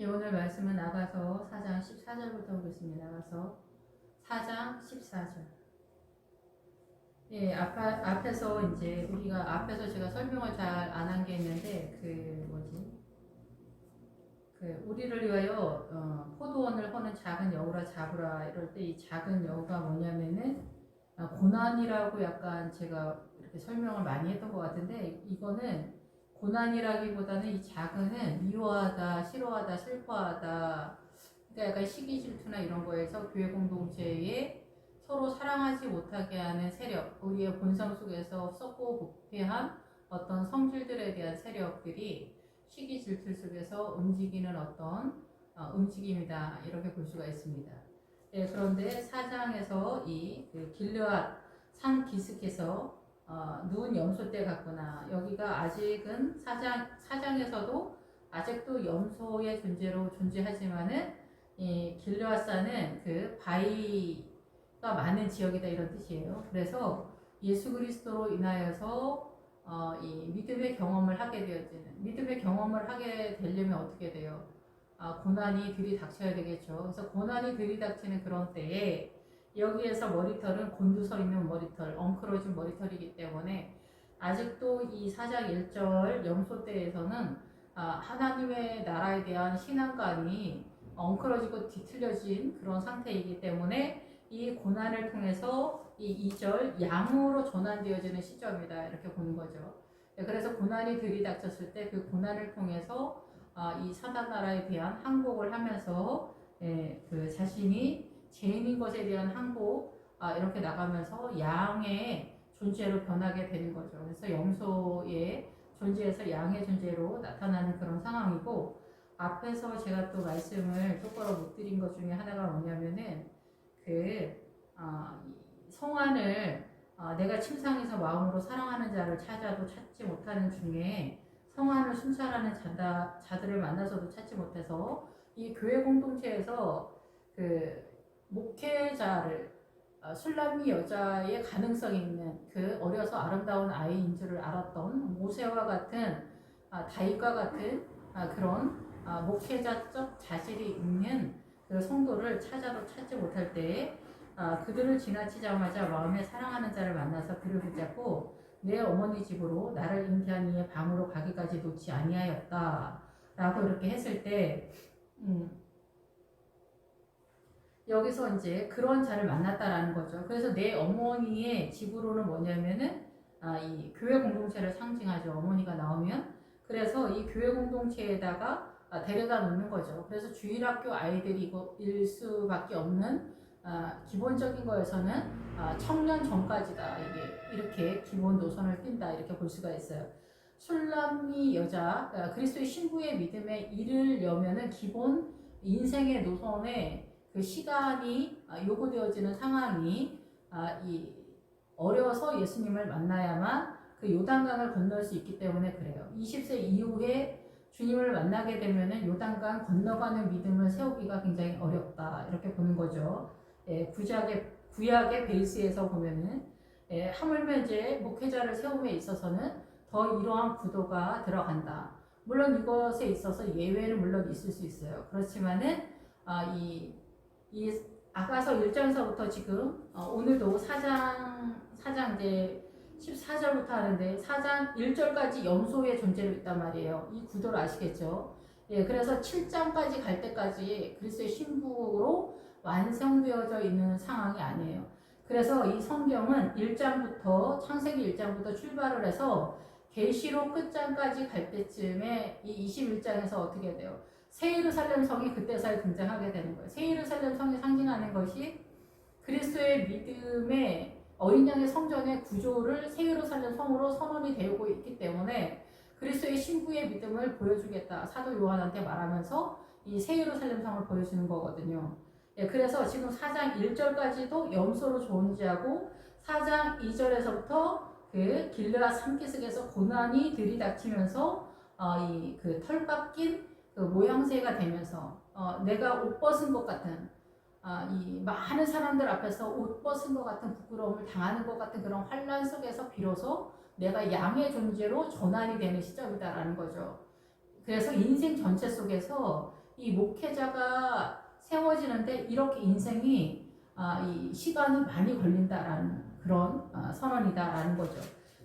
예, 오늘 말씀은 아가서 4장 14절부터 보겠습니다. 아가서 4장 14절. 예, 앞에서 이제 우리가 앞에서 제가 설명을 잘 안 한 게 있는데 우리를 위하여 포도원을 허는 작은 여우라 잡으라 이럴 때 이 작은 여우가 뭐냐면은 고난이라고 약간 제가 이렇게 설명을 많이 했던 것 같은데 이거는 고난이라기보다는 이 작은은 미워하다, 싫어하다, 슬퍼하다, 그러니까 약간 시기 질투나 이런 거에서 교회 공동체에 서로 사랑하지 못하게 하는 세력, 우리의 본성 속에서 썩고 부패한 어떤 성질들에 대한 세력들이 시기 질투 속에서 움직이는 어떤 움직임이다 이렇게 볼 수가 있습니다. 예, 그런데 4장에서 그 길르앗 산 기슭에서 누운 염소떼 같구나. 여기가 아직은 사장에서도 아직도 염소의 존재로 존재하지만은 이 길르앗산은 그 바위가 많은 지역이다 이런 뜻이에요. 그래서 예수 그리스도로 인하여서 이 믿음의 경험을 하게 되어지는 믿음의 경험을 하게 되려면 어떻게 돼요? 고난이 들이닥쳐야 되겠죠. 그래서 고난이 들이닥치는 그런 때에 여기에서 머리털은 곤두서 있는 머리털, 엉클어진 머리털이기 때문에 아직도 이 4장 1절 염소때에서는 하나님의 나라에 대한 신앙감이 엉클어지고 뒤틀려진 그런 상태이기 때문에 이 고난을 통해서 이 2절 양으로 전환되어지는 시점이다 이렇게 보는 거죠. 그래서 고난이 들이닥쳤을 때 그 고난을 통해서 이 사단 나라에 대한 항복을 하면서 그 자신이 죄인인 것에 대한 항복 이렇게 나가면서 양의 존재로 변하게 되는 거죠. 그래서 염소의 존재에서 양의 존재로 나타나는 그런 상황이고 앞에서 제가 또 말씀을 똑바로 못 드린 것 중에 하나가 뭐냐면은 성안을 내가 침상에서 마음으로 사랑하는 자를 찾아도 찾지 못하는 중에 성안을 순찰하는 자들을 만나서도 찾지 못해서 이 교회 공동체에서 그 목회자를 술람미 여자의 가능성이 있는 그 어려서 아름다운 아이인 줄을 알았던 모세와 같은 다윗과 같은 그런 목회자적 자질이 있는 그 성도를 찾아도 찾지 못할 때에 그들을 지나치자마자 마음에 사랑하는 자를 만나서 그를 붙잡고 내 어머니 집으로 나를 잉태한 이의 방으로 가기까지 놓지 아니하였다 라고 이렇게 했을 때 여기서 이제 그런 자를 만났다라는 거죠. 그래서 내 어머니의 집으로는 뭐냐면은 이 교회 공동체를 상징하죠. 어머니가 나오면. 그래서 이 교회 공동체에다가 데려다 놓는 거죠. 그래서 주일학교 아이들일 수밖에 없는 기본적인 거에서는 청년 전까지다. 이게 이렇게 기본 노선을 띈다. 이렇게 볼 수가 있어요. 술람미 여자, 그리스도의 신부의 믿음에 이르려면은 기본 인생의 노선에 그 시간이 요구되어지는 상황이 이 어려서 예수님을 만나야만 그 요단강을 건널 수 있기 때문에 그래요. 20세 이후에 주님을 만나게 되면은 요단강 건너가는 믿음을 세우기가 굉장히 어렵다 이렇게 보는 거죠. 구약의 베이스에서 보면은 하물며 이제 목회자를 세움에 있어서는 더 이러한 구도가 들어간다. 물론 이것에 있어서 예외는 물론 있을 수 있어요. 그렇지만은 이 아가서 1장에서부터 지금 오늘도 4장 이제 14절부터 하는데 4장 1절까지 염소의 존재로 있단 말이에요. 이 구도를 아시겠죠? 그래서 7장까지 갈 때까지 그리스도의 신부로 완성되어져 있는 상황이 아니에요. 그래서 이 성경은 1장부터 창세기 1장부터 출발을 해서 계시록 끝장까지 갈 때쯤에 이 21장에서 어떻게 돼요? 새 예루살렘 성이 그때서야 등장하게 되는 거예요. 새 예루살렘 성이 상징하는 것이 그리스도의 믿음의 어린 양의 성전의 구조를 새 예루살렘 성으로 선언이 되고 있기 때문에 그리스도의 신부의 믿음을 보여주겠다. 사도 요한한테 말하면서 이 새 예루살렘 성을 보여주는 거거든요. 그래서 지금 4장 1절까지도 염소로 존재하고 4장 2절에서부터 그 길르앗 산기슭에서 고난이 들이닥치면서 이 그 털 깎인 그 모양새가 되면서 내가 옷 벗은 것 같은 이 많은 사람들 앞에서 옷 벗은 것 같은 부끄러움을 당하는 것 같은 그런 환란 속에서 비로소 내가 양의 존재로 전환이 되는 시점이다라는 거죠. 그래서 인생 전체 속에서 이 목회자가 세워지는데 이렇게 인생이 이 시간이 많이 걸린다라는 그런 선언이다라는 거죠.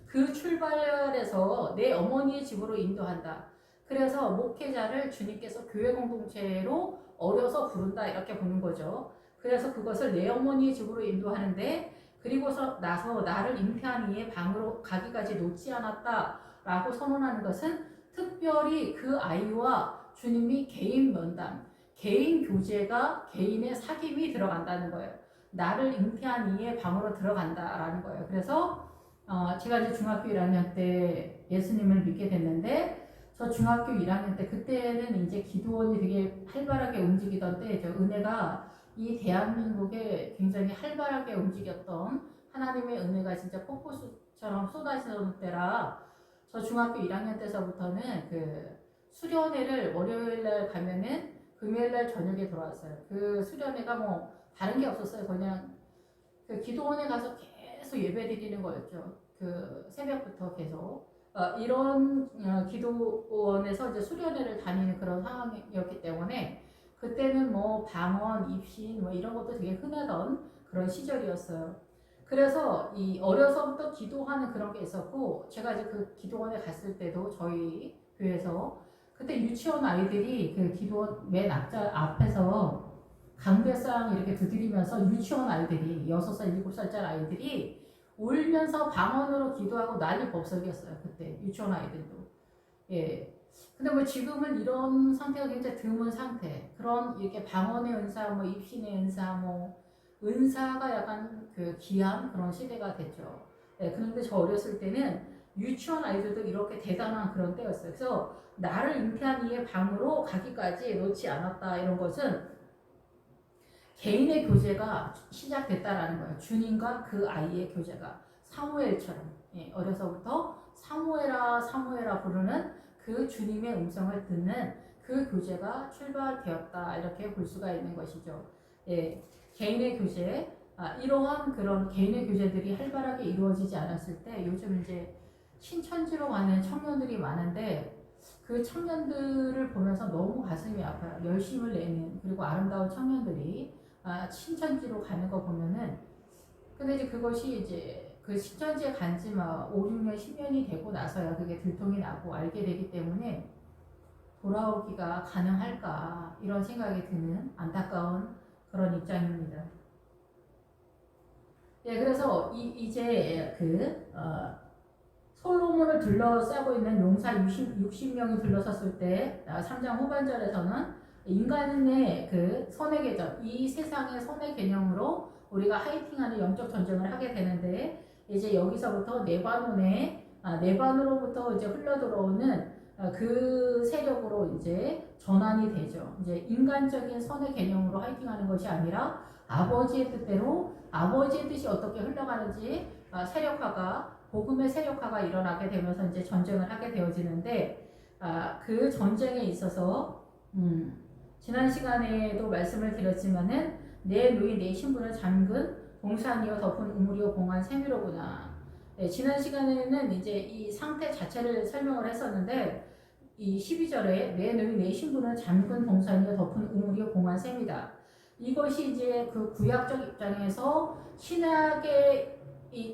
그 출발에서 내 어머니의 집으로 인도한다. 그래서 목회자를 주님께서 교회 공동체로 어려서 부른다 이렇게 보는 거죠. 그래서 그것을 내 어머니의 집으로 인도하는데 그리고서 나서 나를 잉태한 이의 방으로 가기까지 놓지 않았다라고 선언하는 것은 특별히 그 아이와 주님이 개인 면담, 개인 교제가 개인의 사귐이 들어간다는 거예요. 나를 잉태한 이의 방으로 들어간다라는 거예요. 그래서 제가 이제 중학교 1학년 때 예수님을 믿게 됐는데 저 중학교 1학년 때 그때는 이제 기도원이 되게 활발하게 움직이던 때죠. 은혜가 이 대한민국에 굉장히 활발하게 움직였던 하나님의 은혜가 진짜 폭포수처럼 쏟아지던 때라 저 중학교 1학년 때서부터는 그 수련회를 월요일날 가면은 금요일날 저녁에 돌아왔어요. 그 수련회가 뭐 다른 게 없었어요. 그냥 그 기도원에 가서 계속 예배 드리는 거였죠. 그 새벽부터 계속. 이런 기도원에서 이제 수련회를 다니는 그런 상황이었기 때문에 그때는 뭐 방언, 입신 뭐 이런 것도 되게 흔하던 그런 시절이었어요. 그래서 이 어려서부터 기도하는 그런 게 있었고 제가 이제 그 기도원에 갔을 때도 저희 교회에서 그때 유치원 아이들이 그 기도원 맨 앞에서 강대상 이렇게 두드리면서 유치원 아이들이 6살, 7살짜리 아이들이 울면서 방언으로 기도하고 난리 법석이었어요. 그때 유치원 아이들도. 예. 근데 뭐 지금은 이런 상태가 굉장히 드문 상태. 그런 이렇게 방언의 은사, 뭐 입신의 은사, 뭐 은사가 약간 그 귀한 그런 시대가 됐죠. 예. 그런데 저 어렸을 때는 유치원 아이들도 이렇게 대단한 그런 때였어요. 그래서 나를 잉태한 이의 방으로 가기까지 놓지 않았다 이런 것은 개인의 교제가 시작됐다라는 거예요. 주님과 그 아이의 교제가 사무엘처럼 어려서부터 사무엘아 사무엘아 부르는 그 주님의 음성을 듣는 그 교제가 출발되었다 이렇게 볼 수가 있는 것이죠. 예, 개인의 교제 이러한 그런 개인의 교제들이 활발하게 이루어지지 않았을 때 요즘 이제 신천지로 가는 청년들이 많은데 그 청년들을 보면서 너무 가슴이 아파요. 열심을 내는 그리고 아름다운 청년들이 신천지로 가는 거 보면은 근데 이제 그것이 이제 그 신천지에 간지 막 5, 6년, 10년이 되고 나서야 그게 들통이 나고 알게 되기 때문에 돌아오기가 가능할까 이런 생각이 드는 안타까운 그런 입장입니다. 예, 그래서 이제 그 솔로몬을 둘러싸고 있는 용사 60명이 둘러섰을 때 3장 후반절에서는 인간의 그 선의 개념, 이 세상의 선의 개념으로 우리가 하이팅하는 영적 전쟁을 하게 되는데 이제 여기서부터 네반으로부터 이제 흘러 들어오는 그 세력으로 이제 전환이 되죠. 이제 인간적인 선의 개념으로 하이팅하는 것이 아니라 아버지의 뜻대로 아버지의 뜻이 어떻게 흘러가는지 세력화가 복음의 세력화가 일어나게 되면서 이제 전쟁을 하게 되어지는데 그 전쟁에 있어서 지난 시간에도 말씀을 드렸지만은 내 누이 내 신부는 잠근 동산이여 덮은 우물이여 공한 샘이로구나. 네, 지난 시간에는 이제 이 상태 자체를 설명을 했었는데 이 12절에 내 누이 내 신부는 잠근 동산이여 덮은 우물이여 공한 샘이다. 이것이 이제 그 구약적 입장에서 신약의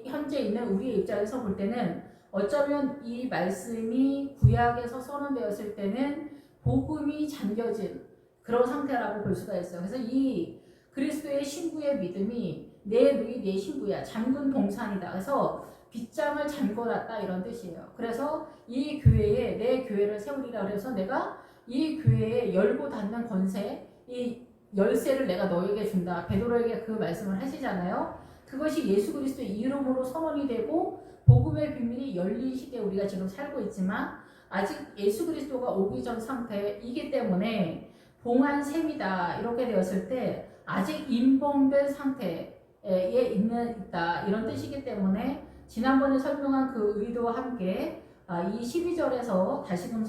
현재 있는 우리의 입장에서 볼 때는 어쩌면 이 말씀이 구약에서 선언되었을 때는 복음이 잠겨진 그런 상태라고 볼 수가 있어요. 그래서 이 그리스도의 신부의 믿음이 내 누이 내 신부야 잠근 동산이다. 그래서 빗장을 잠궈놨다 이런 뜻이에요. 그래서 이 교회에 내 교회를 세우리라 그래서 내가 이 교회에 열고 닫는 권세 이 열쇠를 내가 너에게 준다. 베드로에게 그 말씀을 하시잖아요. 그것이 예수 그리스도의 이름으로 선언이 되고 복음의 비밀이 열린 시대에 우리가 지금 살고 있지만 아직 예수 그리스도가 오기 전 상태이기 때문에 봉한 셈이다 이렇게 되었을 때 아직 임범된 상태에 있다 이런 뜻이기 때문에 지난번에 설명한 그 의도와 함께 이 12절에서 다시금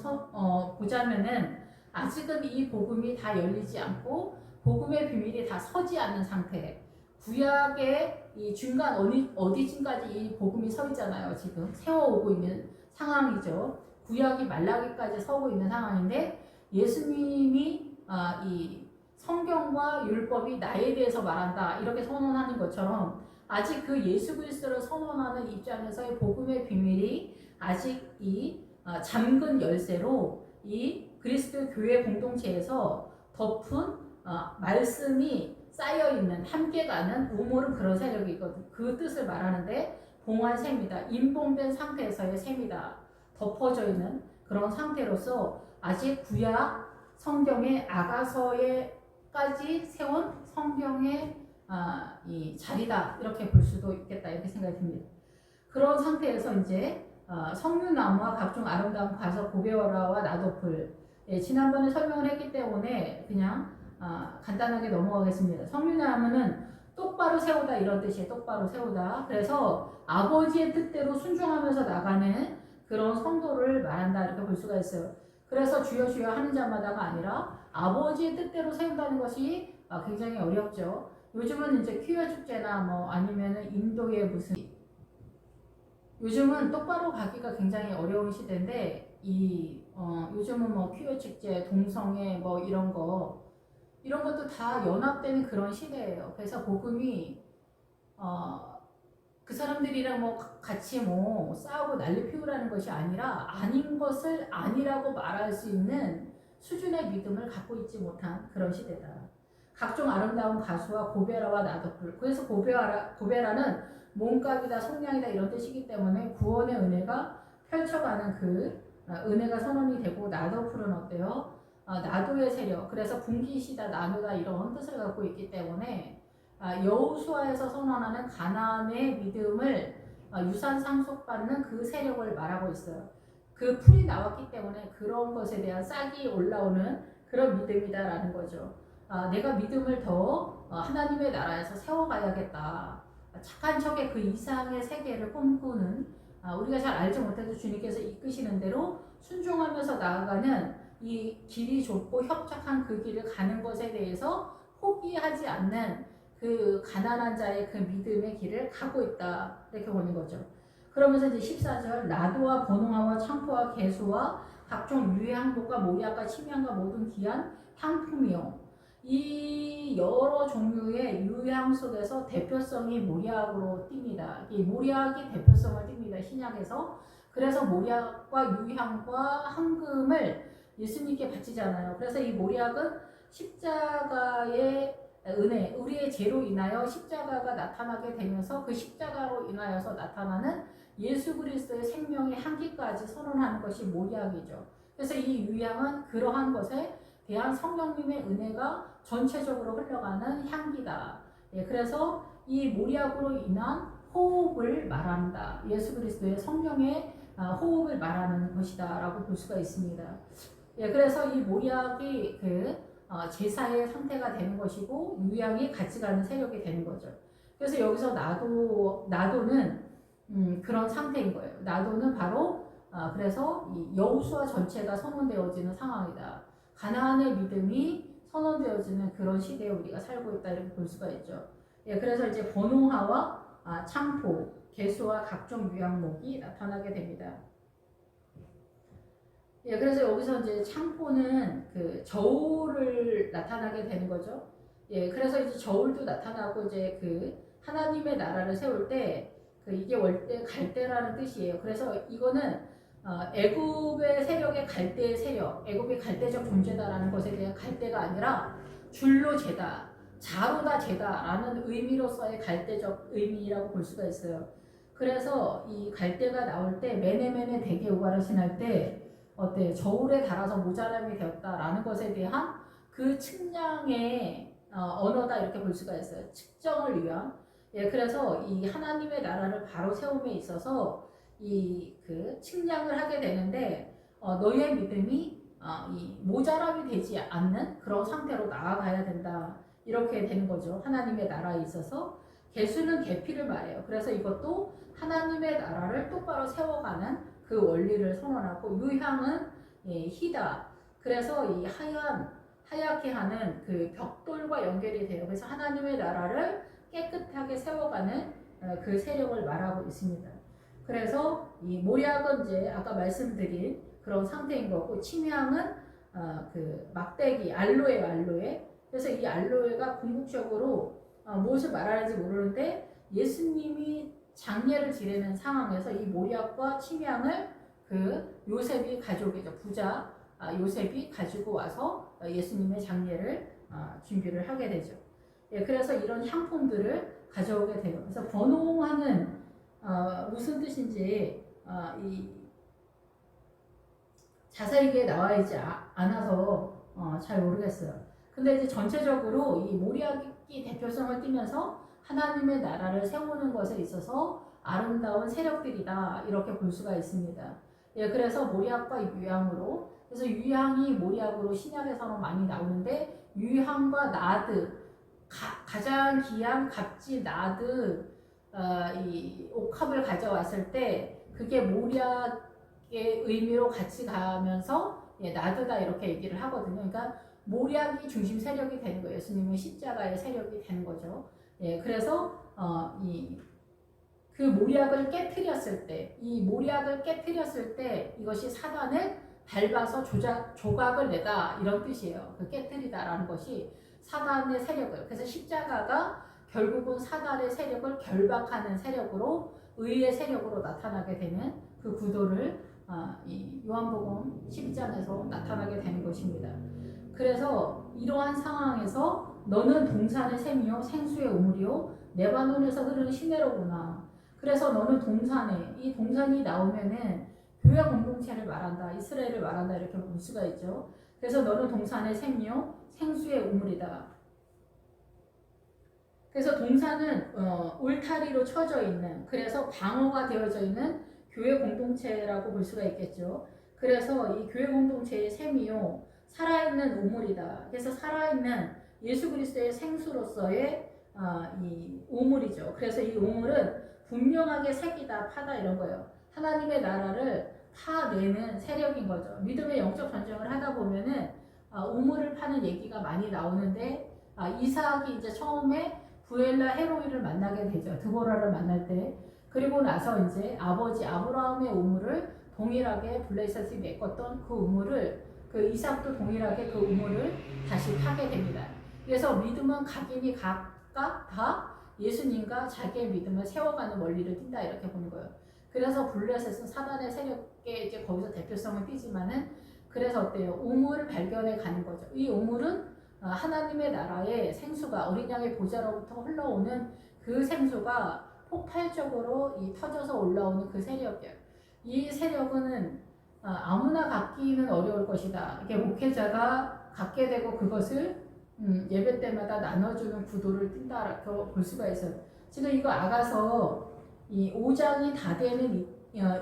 보자면은 아직은 이 복음이 다 열리지 않고 복음의 비밀이 다 서지 않는 상태 구약의 이 중간 어디쯤까지 이 복음이 서 있잖아요. 지금 세워오고 있는 상황이죠. 구약이 말라기까지 서고 있는 상황인데 예수님이 이 성경과 율법이 나에 대해서 말한다 이렇게 선언하는 것처럼 아직 그 예수 그리스도를 선언하는 입장에서의 복음의 비밀이 아직 이 잠근 열쇠로 이 그리스도 교회 공동체에서 덮은 말씀이 쌓여 있는 함께 가는 우물은 그런 세력이 있거든. 그 뜻을 말하는데 봉한 셈이다. 임봉된 상태에서의 셈이다. 덮어져 있는 그런 상태로서 아직 구약 성경의 아가서에까지 세운 성경의 이 자리다 이렇게 볼 수도 있겠다 이렇게 생각이 듭니다. 그런 상태에서 이제 석류나무와 각종 아름다운 과서 고베어라와 나도풀 지난번에 설명을 했기 때문에 그냥 간단하게 넘어가겠습니다. 석류나무는 똑바로 세우다 이런 뜻이에요. 똑바로 세우다. 그래서 아버지의 뜻대로 순종하면서 나가는 그런 성도를 말한다 이렇게 볼 수가 있어요. 그래서 주여 주여 하는 자마다가 아니라 아버지의 뜻대로 세운다는 것이 굉장히 어렵죠. 요즘은 이제 퀴어 축제나 뭐 아니면은 인도의 무슨 요즘은 똑바로 가기가 굉장히 어려운 시대인데 요즘은 뭐 퀴어 축제, 동성애 뭐 이런 것도 다 연합되는 그런 시대예요. 그래서 복음이 그 사람들이랑 뭐 같이 뭐 싸우고 난리 피우라는 것이 아니라 아닌 것을 아니라고 말할 수 있는 수준의 믿음을 갖고 있지 못한 그런 시대다. 각종 아름다운 가수와 고베라와 나도풀. 그래서 고베라는 몸값이다, 속량이다 이런 뜻이기 때문에 구원의 은혜가 펼쳐가는 그 은혜가 선언이 되고 나도풀은 어때요? 나도의 세력. 그래서 분깃이다, 나누다 이런 뜻을 갖고 있기 때문에 여호수아에서 선언하는 가나안의 믿음을 유산 상속받는 그 세력을 말하고 있어요. 그 풀이 나왔기 때문에 그런 것에 대한 싹이 올라오는 그런 믿음이다라는 거죠. 내가 믿음을 더 하나님의 나라에서 세워가야겠다. 착한 척의 그 이상의 세계를 꿈꾸는 우리가 잘 알지 못해도 주님께서 이끄시는 대로 순종하면서 나아가는 이 길이 좁고 협착한 그 길을 가는 것에 대해서 포기하지 않는 그 가난한 자의 그 믿음의 길을 가고 있다 이렇게 보는 거죠. 그러면서 이제 14절 나도와 번홍아와 창포와 개수와 각종 유해항목과 모리아과 침향과 모든 귀한 향품이요. 이 여러 종류의 유해항 속에서 대표성이 모리아으로 띕니다. 이 모리아기 대표성을 띕니다. 신약에서. 그래서 모리아과 유향과 황금을 예수님께 바치잖아요. 그래서 이 모리아는 십자가의 은혜, 우리의 죄로 인하여 십자가가 나타나게 되면서 그 십자가로 인하여서 나타나는 예수 그리스도의 생명의 향기까지 선언하는 것이 모리아기죠. 그래서 이 유향은 그러한 것에 대한 성령님의 은혜가 전체적으로 흘러가는 향기다. 그래서 이 모리아으로 인한 호흡을 말한다. 예수 그리스도의 성령의 호흡을 말하는 것이다 라고 볼 수가 있습니다. 그래서 이 모리아기 제사의 상태가 되는 것이고 유향이 같이 가는 세력이 되는 거죠. 그래서 여기서 나도는 그런 상태인 거예요. 나도는 바로 그래서 이 여호수아 전체가 선언되어지는 상황이다. 가나안의 믿음이 선언되어지는 그런 시대에 우리가 살고 있다 이렇게 볼 수가 있죠. 그래서 이제 번홍화와 창포, 개수와 각종 유향목이 나타나게 됩니다. 그래서 여기서 이제 창포는 그 저울을 나타나게 되는 거죠. 그래서 이제 저울도 나타나고 이제 그 하나님의 나라를 세울 때 이게 월대 갈대라는 뜻이에요. 그래서 이거는 애굽의 세력의 갈대의 세력, 애굽이 갈대적 존재다라는 것에 대한 갈대가 아니라 줄로 재다, 자로다 재다라는 의미로서의 갈대적 의미라고 볼 수가 있어요. 그래서 이 갈대가 나올 때 메네메네 대게 우가를 신할 때 저울에 달아서 모자람이 되었다라는 것에 대한 그 측량의 언어다 이렇게 볼 수가 있어요. 측정을 위한. 그래서 이 하나님의 나라를 바로 세움에 있어서 그 측량을 하게 되는데 너희의 믿음이 이 모자람이 되지 않는 그런 상태로 나아가야 된다 이렇게 되는 거죠. 하나님의 나라에 있어서 개수는 계피를 말해요. 그래서 이것도 하나님의 나라를 똑바로 세워가는 그 원리를 선언하고 유향은 희다. 그래서 이 하얗게 하는 그 벽돌과 연결이 돼요. 그래서 하나님의 나라를 깨끗하게 세워가는 그 세력을 말하고 있습니다. 그래서 이 모략은 이제 아까 말씀드린 그런 상태인 거고 침향은 그 막대기 알로에. 그래서 이 알로에가 궁극적으로 무엇을 말하는지 모르는데 예수님이 장례를 지내는 상황에서 이 모략과 침향을 그 요셉이 가져오겠죠. 부자 요셉이 가지고 와서 예수님의 장례를 준비를 하게 되죠. 예, 그래서 이런 향품들을 가져오게 돼요. 그래서 번호하는 무슨 뜻인지 이 자세하게 나와 있지 않아서 잘 모르겠어요. 근데 이제 전체적으로 이 모략이 대표성을 띠면서 하나님의 나라를 세우는 것에 있어서 아름다운 세력들이다 이렇게 볼 수가 있습니다. 예, 그래서 모략과 유향으로 그래서 유향이 모략으로 신약에서는 많이 나오는데 유향과 나드 가장 귀한 갑질 나드 이 옥합을 가져왔을 때 그게 모략의 의미로 같이 가면서 예, 나드다 이렇게 얘기를 하거든요. 그러니까 모략이 중심 세력이 되는 거예요. 예수님은 십자가의 세력이 되는 거죠. 예, 그래서 그 모략을 깨뜨렸을 때, 이 모략을 깨뜨렸을 때 이것이 사단을 밟아서 조각을 내다 이런 뜻이에요. 그 깨뜨리다라는 것이 사단의 세력을. 그래서 십자가가 결국은 사단의 세력을 결박하는 세력으로 의의 세력으로 나타나게 되는 그 구도를 이 요한복음 12장에서 나타나게 되는 것입니다. 그래서 이러한 상황에서 너는 동산의 샘이요 생수의 우물이요 레바논에서 흐르는 시내로구나. 그래서 너는 동산에 이 동산이 나오면은 교회 공동체를 말한다. 이스라엘을 말한다. 이렇게 볼 수가 있죠. 그래서 너는 동산의 샘이요 생수의 우물이다. 그래서 동산은 울타리로 쳐져 있는 그래서 방어가 되어져 있는 교회 공동체라고 볼 수가 있겠죠. 그래서 이 교회 공동체의 샘이요 살아있는 우물이다. 그래서 살아있는 예수 그리스도의 생수로서의 이 우물이죠. 그래서 이 우물은 분명하게 색이다, 파다 이런 거예요. 하나님의 나라를 파내는 세력인 거죠. 믿음의 영적 전쟁을 하다 보면은 우물을 파는 얘기가 많이 나오는데 이삭이 이제 처음에 부엘라 헤로이를 만나게 되죠. 드보라를 만날 때. 그리고 나서 이제 아버지 아브라함의 우물을 동일하게 블레셋이 메꿨던 그 우물을 그 이삭도 동일하게 그 우물을 다시 파게 됩니다. 그래서 믿음은 각인이 각각 다 예수님과 자기의 믿음을 세워가는 원리를 띈다 이렇게 보는 거예요. 그래서 블레셋은 사단의 세력에 이제 거기서 대표성을 띠지만은 그래서 어때요? 우물을 발견해 가는 거죠. 이 우물은 하나님의 나라의 생수가 어린 양의 보좌로부터 흘러오는 그 생수가 폭발적으로 터져서 올라오는 그 세력이에요. 이 세력은 아무나 갖기는 어려울 것이다. 이게 목회자가 갖게 되고 그것을 예배 때마다 나눠주는 구도를 띈다라고 볼 수가 있어요. 지금 이거 아가서 이 5장이 다 되는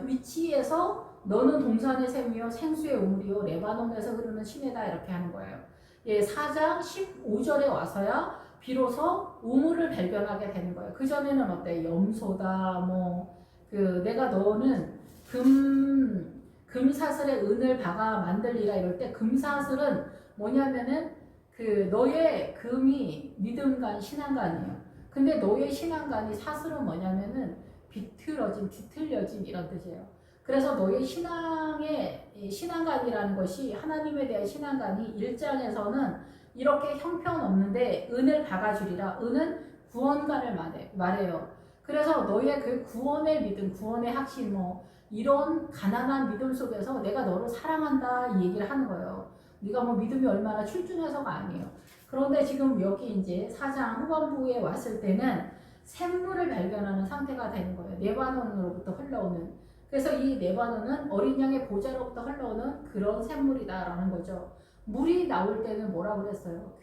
위치에서 너는 동산의 샘이요 생수의 우물이요 레바논에서 흐르는 시내다 이렇게 하는 거예요. 예, 4장 15절에 와서야 비로소 우물을 발견하게 되는 거예요. 그 전에는 어때? 염소다, 내가 너는 금사슬에 은을 박아 만들리라 이럴 때 금사슬은 뭐냐면은 너의 금이 믿음간 신앙간이에요. 근데 너의 신앙간이 사슬은 뭐냐면은 뒤틀려짐 이런 뜻이에요. 그래서 너의 신앙간이라는 것이 하나님에 대한 신앙간이 1장에서는 이렇게 형편없는데 은을 박아주리라. 은은 구원관을 말해요. 그래서 너의 그 구원의 믿음, 구원의 확신 이런 가난한 믿음 속에서 내가 너를 사랑한다 이 얘기를 하는 거예요. 네가 믿음이 얼마나 출중해서가 아니에요. 그런데 지금 여기 이제 4장 후반부에 왔을 때는 샘물을 발견하는 상태가 되는 거예요. 레바논으로부터 흘러오는. 그래서 이 레바논은 어린 양의 보좌로부터 흘러오는 그런 샘물이다라는 거죠. 물이 나올 때는 뭐라고 그랬어요?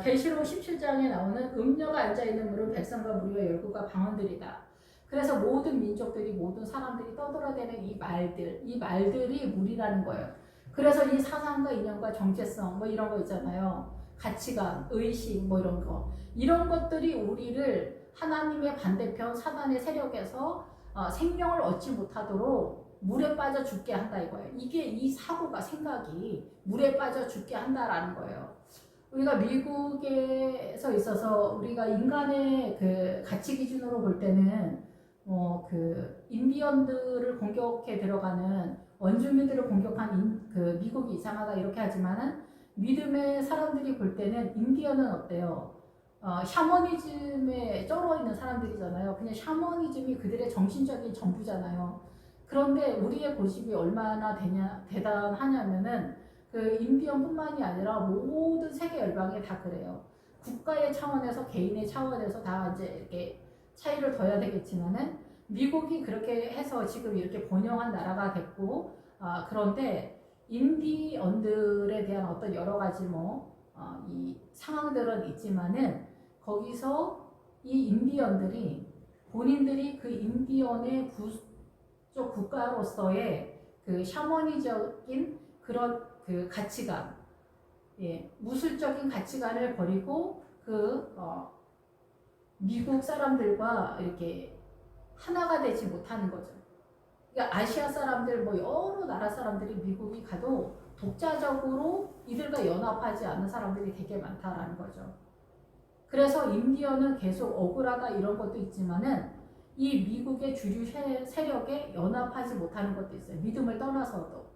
계시록 17장에 나오는 음녀가 앉아있는 물은 백성과 무리와 열국과 방언들이다. 그래서 모든 민족들이 모든 사람들이 떠들어대는 이 말들이 물이라는 거예요. 그래서 이 사상과 이념과 정체성 이런 거 있잖아요. 가치관, 의식 이런 거. 이런 것들이 우리를 하나님의 반대편 사단의 세력에서 생명을 얻지 못하도록 물에 빠져 죽게 한다 이거예요. 이게 이 사고가 생각이 물에 빠져 죽게 한다라는 거예요. 우리가 미국에서 있어서 우리가 인간의 그 가치 기준으로 볼 때는 인디언들을 공격해 들어가는 원주민들을 공격한 그 미국이 이상하다 이렇게 하지만은 믿음의 사람들이 볼 때는 인디언은 어때요? 샤머니즘에 쩔어 있는 사람들이잖아요. 그냥 샤머니즘이 그들의 정신적인 전부잖아요. 그런데 우리의 고집이 얼마나 대단하냐면은 그 인디언뿐만이 아니라 모든 세계 열방에 다 그래요. 국가의 차원에서 개인의 차원에서 다 이제 이렇게 차이를 둬야 되겠지만은 미국이 그렇게 해서 지금 이렇게 번영한 나라가 됐고 그런데 인디언들에 대한 어떤 여러 가지 이 상황들은 있지만은 거기서 이 인디언들이 본인들이 그 인디언의 부족 국가로서의 그 샤머니적인 그런 그 가치관, 무술적인 가치관을 버리고 미국 사람들과 이렇게 하나가 되지 못하는 거죠. 그러니까 아시아 사람들, 여러 나라 사람들이 미국이 가도 독자적으로 이들과 연합하지 않는 사람들이 되게 많다라는 거죠. 그래서 인디언은 계속 억울하다 이런 것도 있지만은 이 미국의 주류 세력에 연합하지 못하는 것도 있어요. 믿음을 떠나서도.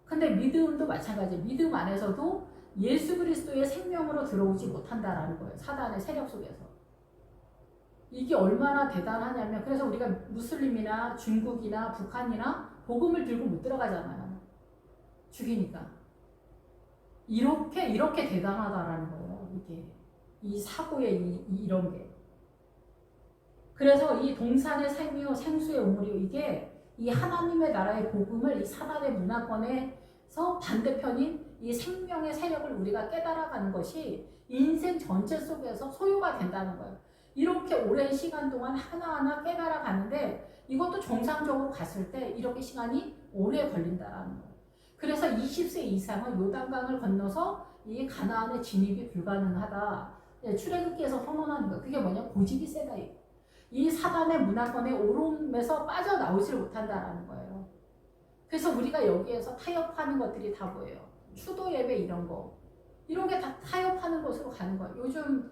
근데 믿음도 마찬가지. 믿음 안에서도 예수 그리스도의 생명으로 들어오지 못한다라는 거예요. 사단의 세력 속에서. 이게 얼마나 대단하냐면 그래서 우리가 무슬림이나 중국이나 북한이나 복음을 들고 못 들어가잖아요. 죽이니까. 이렇게 대단하다라는 거예요. 이게 이 사고의 이런 게. 그래서 이 동산의 생이요 생수의 우물이요 이게 이 하나님의 나라의 복음을 이 사단의 문화권에서 반대편인 이 생명의 세력을 우리가 깨달아가는 것이 인생 전체 속에서 소유가 된다는 거예요. 이렇게 오랜 시간 동안 하나하나 깨달아가는데 이것도 정상적으로 갔을 때 이렇게 시간이 오래 걸린다는 거예요. 그래서 20세 이상은 요단강을 건너서 이 가나안의 진입이 불가능하다. 출애굽기에서 선언하는 거. 그게 뭐냐? 고집이 세다. 이 사단의 문화권의 오름에서 빠져나오질 못한다라는 거예요. 그래서 우리가 여기에서 타협하는 것들이 다 뭐예요? 추도 예배 이런 거. 이런 게 다 타협하는 곳으로 가는 거예요. 요즘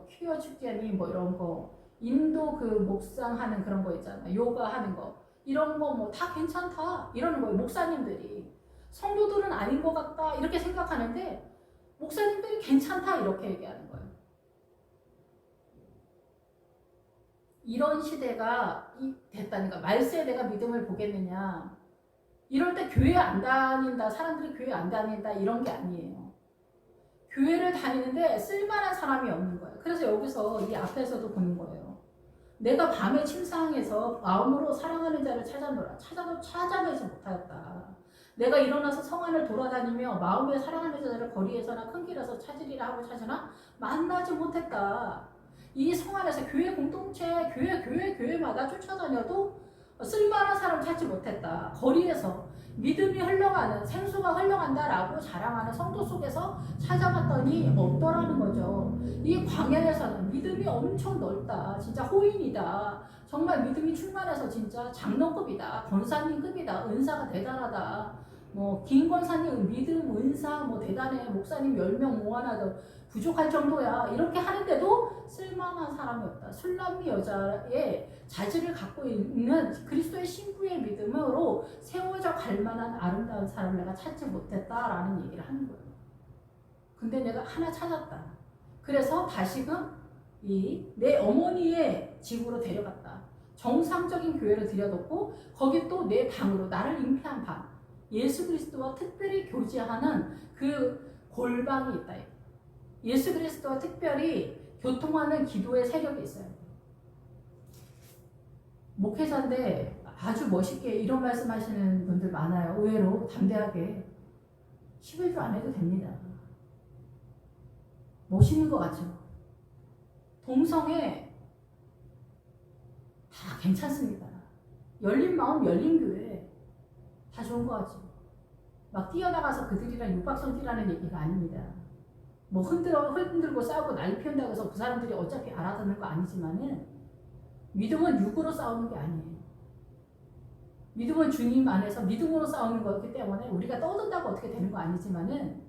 퀴어 축제니 이런 거, 인도 그 묵상하는 그런 거 있잖아요. 요가 하는 거. 이런 거 다 괜찮다. 이러는 거예요. 목사님들이. 성도들은 아닌 것 같다. 이렇게 생각하는데 목사님들이 괜찮다. 이렇게 얘기하는 거예요. 이런 시대가 됐다니까. 말세에 내가 믿음을 보겠느냐. 이럴 때 교회 안 다닌다. 사람들이 교회 안 다닌다. 이런 게 아니에요. 교회를 다니는데 쓸만한 사람이 없는 거예요. 그래서 여기서 이 앞에서도 보는 거예요. 내가 밤에 침상에서 마음으로 사랑하는 자를 찾아노라. 찾아도 찾아내지 못하였다. 내가 일어나서 성 안을 돌아다니며 마음에 사랑하는 자를 거리에서나 큰 길에서 찾으리라 하고 찾으나 만나지 못했다. 이 성 안에서 교회 공동체, 교회마다 쫓아다녀도 쓸만한 사람 찾지 못했다. 거리에서 믿음이 흘러가는, 생수가 흘러간다라고 자랑하는 성도 속에서 찾아봤더니 없더라는 거죠. 이 광야에서는 믿음이 엄청 넓다. 진짜 호인이다. 정말 믿음이 충만해서 진짜 장로급이다. 권사님급이다. 은사가 대단하다. 김 권사님 믿음, 은사 대단해. 목사님 10명 모아놔도 부족할 정도야. 이렇게 하는데도 쓸만한 사람이 없다. 술람미 여자의 자질을 갖고 있는 그리스도의 신부의 믿음으로 세워져 갈 만한 아름다운 사람을 내가 찾지 못했다라는 얘기를 하는 거예요. 근데 내가 하나 찾았다. 그래서 다시금 내 어머니의 집으로 데려갔다. 정상적인 교회를 들여놓고 거기 또 내 방으로 나를 잉태한 방. 예수 그리스도와 특별히 교제하는 그 골방이 있다. 예수 그리스도와 특별히 교통하는 기도의 세력이 있어요. 목회자인데 아주 멋있게 이런 말씀하시는 분들 많아요. 의외로 담대하게 11조 안 해도 됩니다. 멋있는 것 같죠? 동성애 다 괜찮습니다. 열린 마음, 열린 교회 다 좋은 것 같죠? 막 뛰어나가서 그들이랑 육박선 뛰라는 얘기가 아닙니다. 흔들고 싸우고 난리 피운다고 해서 그 사람들이 어차피 알아듣는 거 아니지만은 믿음은 육으로 싸우는 게 아니에요. 믿음은 주님 안에서 믿음으로 싸우는 거기 때문에 우리가 떠든다고 어떻게 되는 거 아니지만은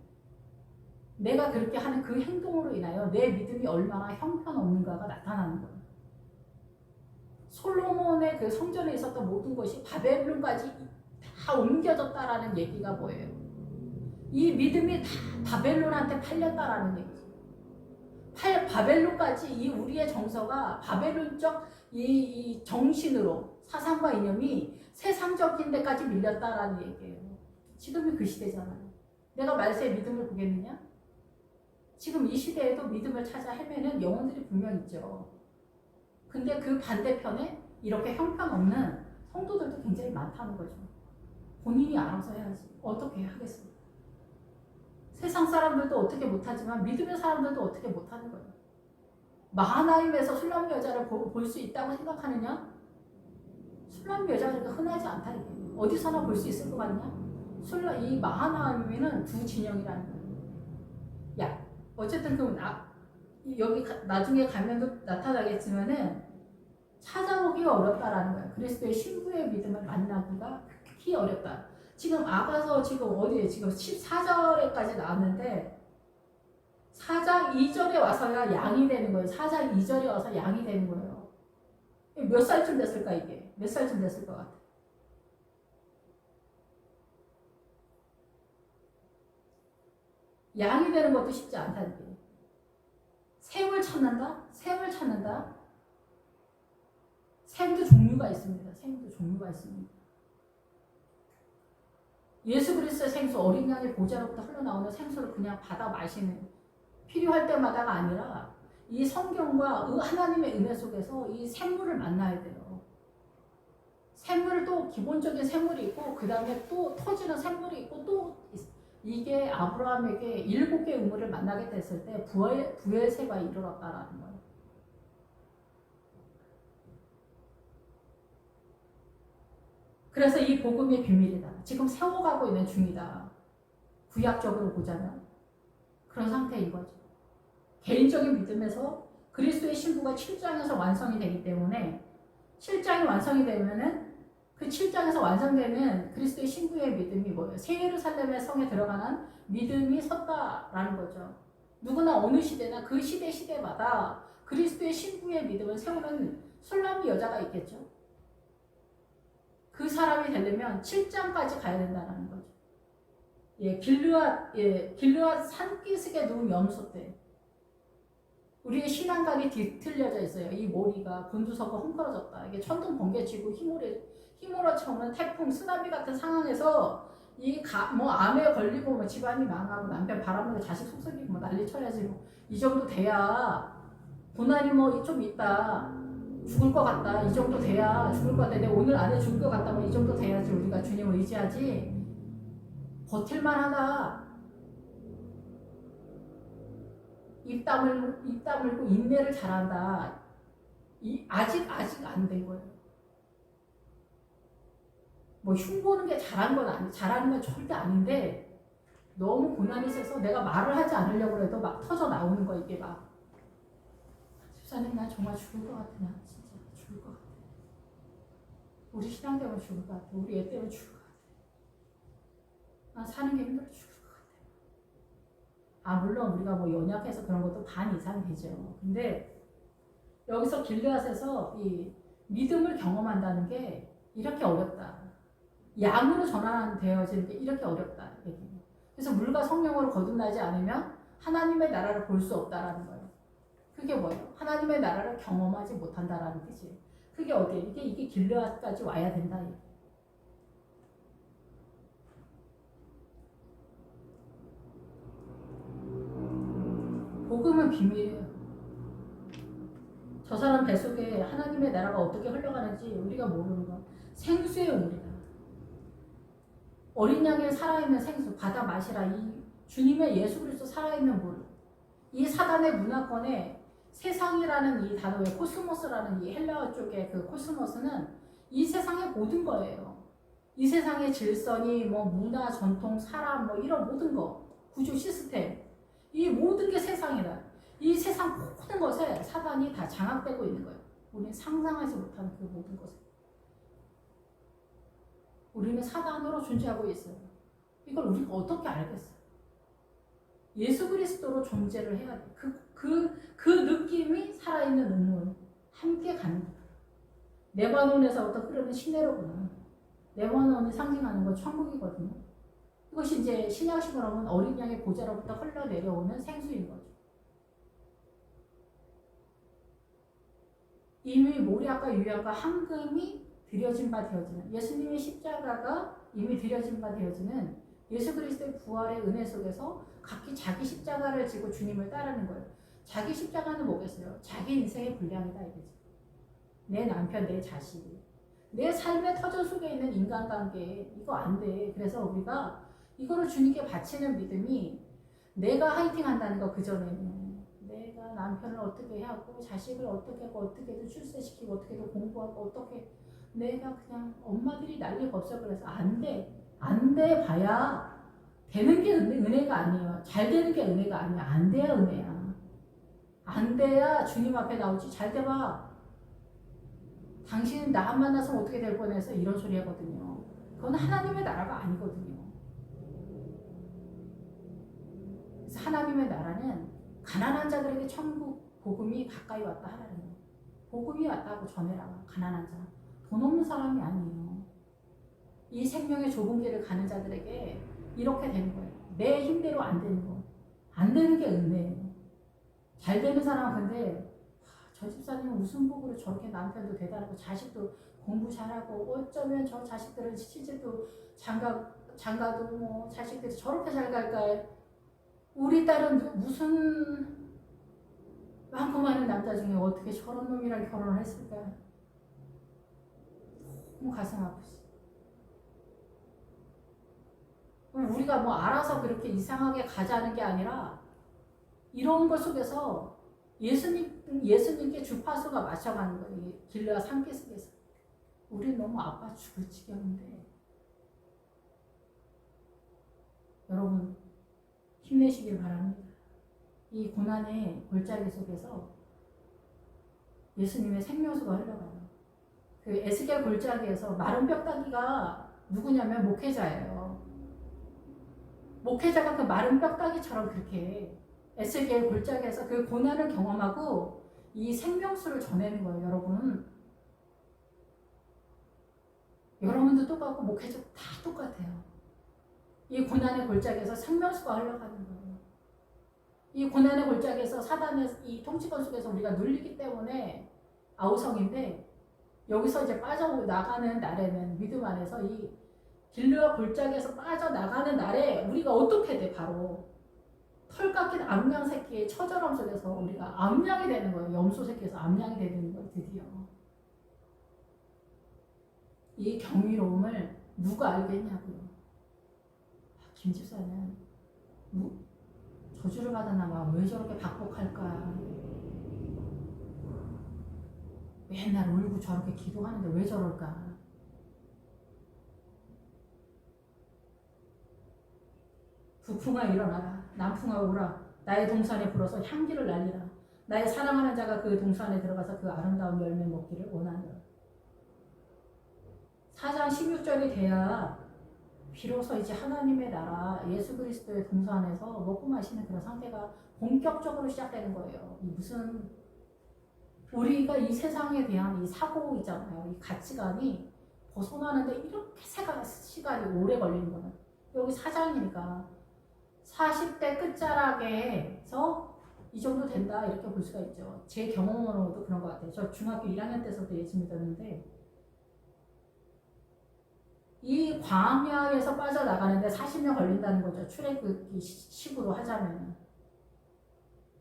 내가 그렇게 하는 그 행동으로 인하여 내 믿음이 얼마나 형편없는가가 나타나는 거예요. 솔로몬의 그 성전에 있었던 모든 것이 바벨론까지 다 다 옮겨졌다라는 얘기가 뭐예요? 이 믿음이 다 바벨론한테 팔렸다라는 얘기죠. 바벨론까지 이 우리의 정서가 바벨론적 이 정신으로 사상과 이념이 세상적인 데까지 밀렸다라는 얘기예요. 지금이 그 시대잖아요. 내가 말세에 믿음을 보겠느냐? 지금 이 시대에도 믿음을 찾아 헤매는 영혼들이 분명 있죠. 근데 그 반대편에 이렇게 형편없는 성도들도 굉장히 많다는 거죠. 본인이 알아서 해야지. 어떻게 하겠습니까? 세상 사람들도 어떻게 못하지만 믿음의 사람들도 어떻게 못하는 거예요. 마하나임에서 술람 여자를 볼 수 있다고 생각하느냐? 술람 여자가 그렇게 흔하지 않다. 이게. 어디서나 볼 수 있을 것 같냐? 이 마하나임에는 두 진영이라는 거예요. 야, 어쨌든 여기 나중에 가면도 나타나겠지만은 찾아보기가 어렵다라는 거예요. 그리스도의 신부의 믿음을 만나기가 극히 어렵다. 지금 아가서 지금 어디에 지금 14절에까지 나왔는데 4장 2절에 와서야 양이 되는 거예요. 4장 2절에 와서 양이 되는 거예요. 몇 살쯤 됐을까 이게? 몇 살쯤 됐을 것 같아? 양이 되는 것도 쉽지 않다는 게. 샘을 찾는다? 샘을 찾는다? 샘도 종류가 있습니다. 샘도 종류가 있습니다. 예수 그리스도의 생수, 어린 양의 보좌로부터 흘러나오는 생수를 그냥 받아 마시는, 필요할 때마다가 아니라 이 성경과 하나님의 은혜 속에서 이 샘물을 만나야 돼요. 샘물, 또 기본적인 샘물이 있고 그 다음에 또 터지는 샘물이 있고 또 이게 아브라함에게 7개의 우물을 만나게 됐을 때 부엘세가 이르렀다라는 거예요. 그래서 이 복음의 비밀이다. 지금 세워가고 있는 중이다. 구약적으로 보자면 그런 상태인 거죠. 개인적인 믿음에서 그리스도의 신부가 7장에서 완성이 되기 때문에 7장이 완성이 되면은 그 7장에서 완성되는 그리스도의 신부의 믿음이 뭐예요? 새 예루살렘의 성에 들어가는 믿음이 섰다라는 거죠. 누구나 어느 시대나 그 시대마다 그리스도의 신부의 믿음을 세우는 술람이 여자가 있겠죠. 그 사람이 되려면 7장까지 가야 된다는 거죠. 길르앗 산기슭에 누운 염소 때 우리의 신앙관이 뒤틀려져 있어요. 이 머리가 곤두서고 헝클어졌다. 이게 천둥 번개치고 휘몰아쳐오는 태풍, 쓰나미 같은 상황에서 암에 걸리고 뭐 집안이 망하고 남편 바람으로 자식 속썩이고 뭐 난리 쳐야지 뭐 이 정도 돼야 고난이 뭐 좀 있다. 죽을 것 같다. 이 정도 돼야 죽을 것 같다. 내가 오늘 안에 죽을 것 같다. 뭐 이 정도 돼야지 우리가 주님을 의지하지. 버틸만 하다. 입 다물고 인내를 잘한다. 아직 안 된 거예요. 뭐 흉보는 게 잘하는 건 절대 아닌데 너무 고난이 세서 내가 말을 하지 않으려고 해도 막 터져 나오는 거 이게 막. 집사님 나 정말 죽을 것 같아. 나 진짜 죽을 것 같아. 우리 신앙 때문에 죽을 것 같아. 우리 애 때문에 죽을 것 같아. 나 사는 게 힘들어 죽을 것 같아. 물론 우리가 뭐 연약해서 그런 것도 반 이상 되죠. 근데 여기서 길르앗에서 이 믿음을 경험한다는 게 이렇게 어렵다. 양으로 전환되어지는 게 이렇게 어렵다. 그래서 물과 성령으로 거듭나지 않으면 하나님의 나라를 볼 수 없다라는 거예요. 그게 뭐예요? 하나님의 나라를 경험하지 못한다라는 뜻이에요. 그게 어디예요? 이게 길르앗까지 와야 된다. 복음은 비밀이에요. 저 사람 뱃속에 하나님의 나라가 어떻게 흘러가는지 우리가 모르는 건 생수의 우물이다. 어린 양의 살아있는 생수 받아 마시라. 이 주님의 예수 그리스도 살아있는 물. 이 사단의 문화권에 세상이라는 이 단어의 코스모스라는 이 헬라어 쪽의 그 코스모스는 이 세상의 모든 거예요. 이 세상의 질서니 뭐 문화, 전통, 사람 뭐 이런 모든 거, 구조, 시스템, 이 모든 게 세상이다. 이 세상 모든 것에 사단이 다 장악되고 있는 거예요. 우리는 상상하지 못하는 그 모든 것을. 우리는 사단으로 존재하고 있어요. 이걸 우리가 어떻게 알겠어요? 예수 그리스도로 존재를 해야 돼. 그 느낌이 살아있는 우물, 함께 가는 거다. 레바논에서부터 흐르는 시내로구나. 레바논이 상징하는 건 천국이거든요. 이것이 이제 신약식으로 하면 어린 양의 보좌로부터 흘러내려오는 생수인 거죠. 이미 모략과 유향과 황금이 드려진 바 되어지는, 예수님의 십자가가 이미 드려진 바 되어지는 예수 그리스도의 부활의 은혜 속에서 각기 자기 십자가를 지고 주님을 따르는 거예요. 자기 십자가는 뭐겠어요? 자기 인생의 분량이다 이거죠. 내 남편, 내 자식, 내 삶의 터전 속에 있는 인간관계, 이거 안 돼. 그래서 우리가 이거를 주님께 바치는 믿음이, 내가 화이팅 한다는 거, 그전에는 내가 남편을 어떻게 하고 자식을 어떻게 하고 어떻게든 출세시키고 어떻게든 공부하고 어떻게, 내가 그냥 엄마들이 난리가 없어. 그래서 안 돼. 안 돼 봐야 되는 게 은혜가 아니에요. 잘 되는 게 은혜가 아니야. 안 돼야 은혜야. 안 돼야 주님 앞에 나오지. 잘 돼봐. 당신은 나 만나서 어떻게 될 뻔해서 이런 소리 하거든요. 그건 하나님의 나라가 아니거든요. 그래서 하나님의 나라는 가난한 자들에게 천국 복음이 가까이 왔다 하라는 거예요. 복음이 왔다고 전해라. 가난한 자. 돈 없는 사람이 아니에요. 이 생명의 좁은 길을 가는 자들에게 이렇게 되는 거예요. 내 힘대로 안 되는 거. 안 되는 게 은혜예요. 잘 되는 사람은 근데 저 집사님은 무슨 복으로 저렇게 남편도 대단하고 자식도 공부 잘하고 어쩌면 저 자식들은 시집도 장가도 뭐 자식들이 저렇게 잘 갈까. 우리 딸은 무슨 많고 많은 남자 중에 어떻게 저런 놈이랑 결혼을 했을까. 너무 가슴 아프지. 우리가 뭐 알아서 그렇게 이상하게 가자는 게 아니라 이런 것 속에서 예수님께 주파수가 맞춰가는 거예요. 길르와 산길 속에서. 우리 너무 아파 죽을 지경인데. 여러분 힘내시길 바랍니다. 이 고난의 골짜기 속에서 예수님의 생명수가 흘러가요. 그 에스겔 골짜기에서 마른 뼈다귀가 누구냐면 목회자예요. 목회자가 그 마른 뼈다귀처럼 그렇게 에스겔 골짜기에서 그 고난을 경험하고 이 생명수를 전하는 거예요. 여러분도 똑같고 목회자 다 똑같아요. 이 고난의 골짜기에서 생명수가 흘러가는 거예요. 이 고난의 골짜기에서 사단의 이 통치권 속에서 우리가 눌리기 때문에 아우성인데, 여기서 이제 빠져나가는 날에는 믿음 안에서 이 길르와 골짜기에서 빠져나가는 날에 우리가 어떻게 돼? 바로 털 깎인 암양 새끼의 처절함 속에서 우리가 암양이 되는 거예요. 염소 새끼에서 암양이 되는 거예요. 드디어. 이 경이로움을 누가 알겠냐고요. 김 집사는 저주를 받았나 봐. 왜 저렇게 박복할까? 맨날 울고 저렇게 기도하는데 왜 저럴까? 북풍아 일어나라. 남풍아 오라. 나의 동산에 불어서 향기를 날리라. 나의 사랑하는 자가 그 동산에 들어가서 그 아름다운 열매 먹기를 원하노라. 4장 16절이 돼야 비로소 이제 하나님의 나라, 예수 그리스도의 동산에서 먹고 마시는 그런 상태가 본격적으로 시작되는 거예요. 무슨 우리가 이 세상에 대한 이 사고 있잖아요. 이 가치관이 벗어나는데 이렇게 시간이 오래 걸리는 거예요. 여기 4장이니까 40대 끝자락에서 이 정도 된다 이렇게 볼 수가 있죠. 제 경험으로도 그런 것 같아요. 저 중학교 1학년 때서부터 예수 믿었는데 이 광야에서 빠져나가는데 40년 걸린다는 거죠. 출애굽기 식으로 하자면.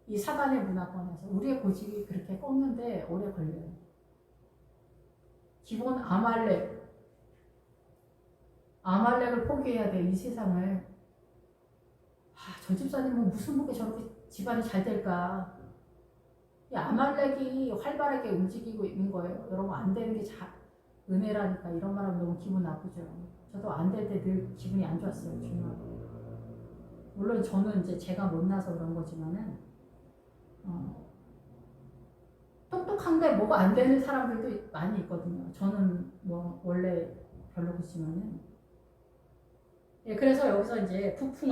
이 사단의 문화권에서 우리의 고집이 그렇게 꺾는데 오래 걸려요. 기본 아말렉을 포기해야 돼. 이 세상을. 저 집사님은 무슨 복에 저렇게 집안이 잘 될까. 이 아말렉이 활발하게 움직이고 있는 거예요. 여러분 안 되는 게 은혜라니까. 이런 말 하면 너무 기분 나쁘죠. 저도 안 될 때 늘 기분이 안 좋았어요. 중요하고. 물론 저는 이제 제가 못나서 그런 거지만은 똑똑한데 뭐가 안 되는 사람들도 많이 있거든요. 저는 뭐 원래 별로 그렇지만은. 예, 그래서 여기서 이제 북풍이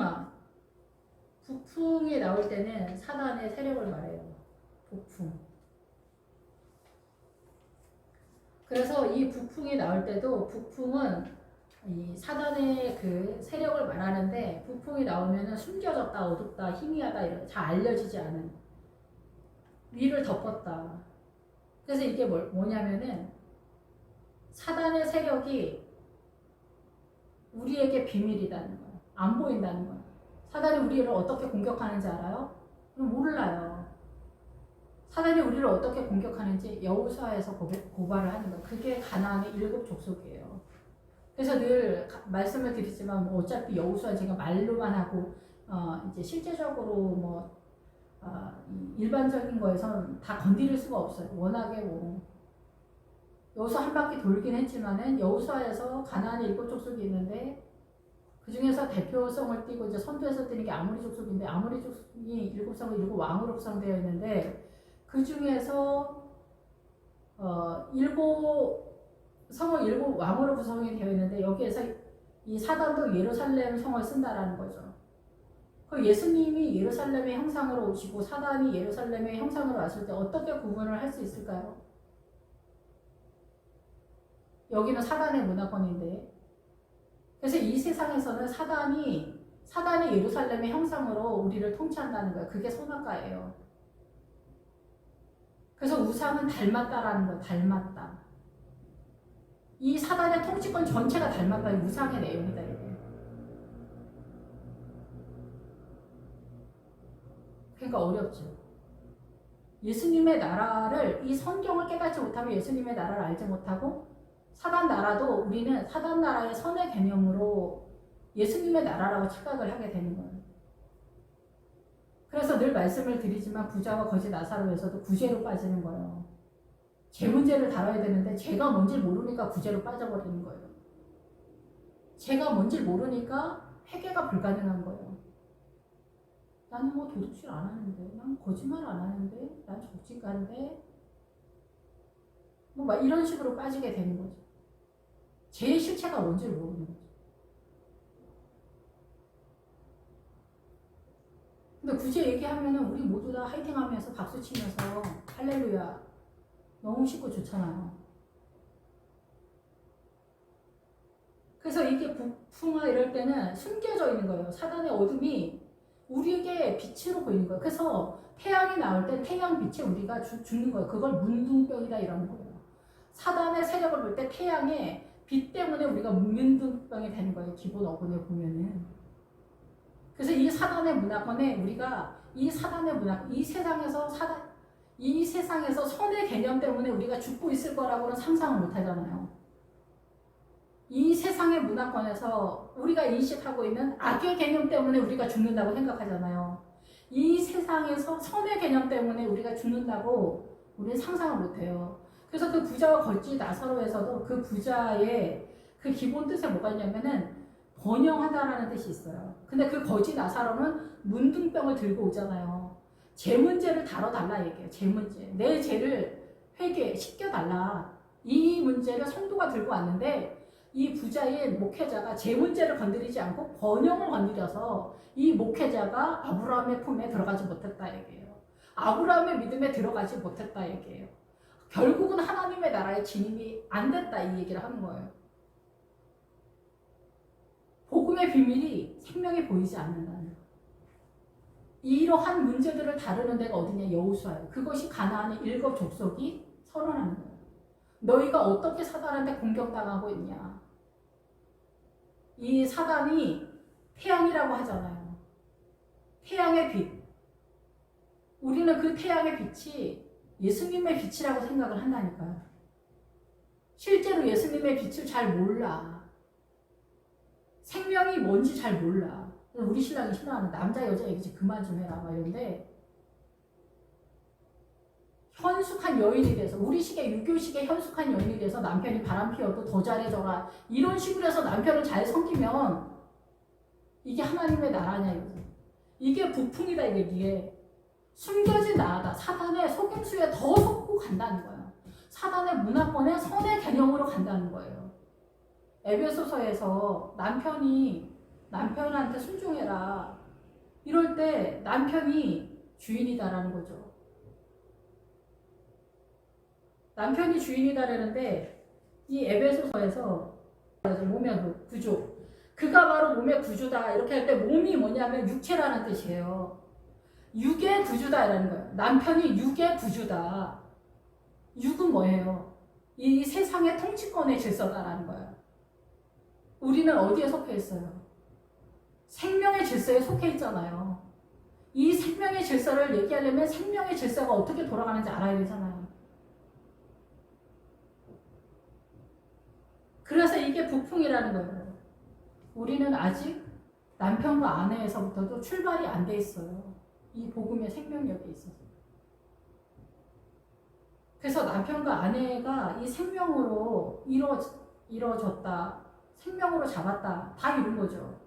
나올 때는 사단의 세력을 말해요. 북풍. 그래서 이 북풍이 나올 때도 북풍은 이 사단의 그 세력을 말하는데 부풍이 나오면은 숨겨졌다, 어둡다, 희미하다 이런 잘 알려지지 않은 위를 덮었다. 그래서 이게 뭐냐면은 사단의 세력이 우리에게 비밀이라는 거예요. 안 보인다는 거예요. 사단이 우리를 어떻게 공격하는지 알아요? 몰라요. 사단이 우리를 어떻게 공격하는지 여호수아에서 고발을 하는 거예요. 그게 가나안의 7 족속이에요. 그래서 늘 말씀을 드리지만 뭐 어차피 여호수아 제가 말로만 하고 이제 실제적으로 뭐 일반적인 거에서는 다 건드릴 수가 없어요. 워낙에 뭐 여호수아 한 바퀴 돌긴 했지만은 여호수아에서 가나안의 7 족속이 있는데 그 중에서 대표성을 띠고 이제 선두에서 뜨는 게 아모리 족속인데 아모리 족속이 7성을 7왕으로 구성되어 있는데 그 중에서 7성을 7왕으로 구성이 되어 있는데 여기에서 이 사단도 예루살렘 성을 쓴다라는 거죠. 그 예수님이 예루살렘의 형상으로 오시고 사단이 예루살렘의 형상으로 왔을 때 어떻게 구분을 할 수 있을까요? 여기는 사단의 문화권인데 그래서 이 세상에서는 사단이 예루살렘의 형상으로 우리를 통치한다는 거예요. 그게 선악과예요. 그래서 우상은 닮았다라는 거예요. 닮았다. 이 사단의 통치권 전체가 닮았다. 우상의 내용이다. 이게. 그러니까 어렵죠. 예수님의 나라를 이 성경을 깨닫지 못하면 예수님의 나라를 알지 못하고 사단 나라도 우리는 사단 나라의 선의 개념으로 예수님의 나라라고 착각을 하게 되는 거예요. 그래서 늘 말씀을 드리지만 부자와 거지 나사로에서도 구제로 빠지는 거예요. 제 문제를 다뤄야 되는데 제가 뭔지 모르니까 구제로 빠져버리는 거예요. 제가 뭔지 모르니까 회개가 불가능한 거예요. 나는 뭐 도둑질 안 하는데, 난 거짓말 안 하는데, 난 적직한데, 뭐 막 이런 식으로 빠지게 되는 거죠. 제 실체가 뭔지를 모르는 거죠. 근데 굳이 얘기하면은 우리 모두 다 화이팅 하면서 박수 치면서 할렐루야 너무 쉽고 좋잖아요. 그래서 이게 부풍아 이럴 때는 숨겨져 있는 거예요. 사단의 어둠이 우리에게 빛으로 보이는 거예요. 그래서 태양이 나올 때 태양 빛에 우리가 죽는 거예요. 그걸 문둥병이다 이러는 거예요. 사단의 세력을 볼 때 태양의 빛 때문에 우리가 문둥병이 되는 거예요. 기본 어근에 보면은. 그래서 이 사단의 문화권에 우리가 이 세상에서 선의 개념 때문에 우리가 죽고 있을 거라고는 상상을 못 하잖아요. 이 세상의 문화권에서 우리가 인식하고 있는 악의 개념 때문에 우리가 죽는다고 생각하잖아요. 이 세상에서 선의 개념 때문에 우리가 죽는다고 우리는 상상을 못 해요. 그래서 그 부자와 거지 나사로에서도 그 부자의 그 기본 뜻에 뭐가 있냐면은 번영하다라는 뜻이 있어요. 근데 그 거지 나사로는 문둥병을 들고 오잖아요. 제 문제를 다뤄달라 얘기해요. 제 문제. 내 죄를 시켜달라. 이 문제를 성도가 들고 왔는데 이 부자인 목회자가 제 문제를 건드리지 않고 번영을 건드려서 이 목회자가 아브라함의 품에 들어가지 못했다 얘기해요. 아브라함의 믿음에 들어가지 못했다 얘기해요. 결국은 하나님의 나라에 진입이 안 됐다 이 얘기를 하는 거예요. 복음의 비밀이 생명에 보이지 않는다는 거예요. 이러한 문제들을 다루는 데가 어디냐? 여호수아예요. 그것이 가나안의 7 족속이 선언하는 거예요. 너희가 어떻게 사단한테 공격당하고 있냐? 이 사단이 태양이라고 하잖아요. 태양의 빛. 우리는 그 태양의 빛이 예수님의 빛이라고 생각을 한다니까요. 실제로 예수님의 빛을 잘 몰라. 생명이 뭔지 잘 몰라. 우리 신랑이 싫어하는 남자 여자 얘기 그만 좀 해라 막 이런데 현숙한 여인이 돼서 우리 식의 유교식의 현숙한 여인이 돼서 남편이 바람 피워도 더 잘해줘라 이런 식으로 해서 남편을 잘 섬기면 이게 하나님의 나라냐 이거죠. 이게 부풍이다 이게 숨겨진 나라다. 사단의 속임수에 더 속고 간다는 거예요. 사단의 문화권에 선의 개념으로 간다는 거예요. 에베소서에서 남편한테 순종해라 이럴 때 남편이 주인이다라는 거죠. 남편이 주인이다라는데 이 에베소서에서 몸의 구조. 그가 바로 몸의 구조다. 이렇게 할 때 몸이 뭐냐면 육체라는 뜻이에요. 육의 구조다라는 거예요. 남편이 육의 구조다. 육은 뭐예요? 이 세상의 통치권의 질서다라는 거예요. 우리는 어디에 속해 있어요? 생명의 질서에 속해 있잖아요. 이 생명의 질서를 얘기하려면 생명의 질서가 어떻게 돌아가는지 알아야 되잖아요. 그래서 이게 부풍이라는 거예요. 우리는 아직 남편과 아내에서부터도 출발이 안 돼 있어요. 이 복음의 생명력에 있어서. 그래서 남편과 아내가 이 생명으로 이루어졌다. 생명으로 잡았다. 다 이룬 거죠.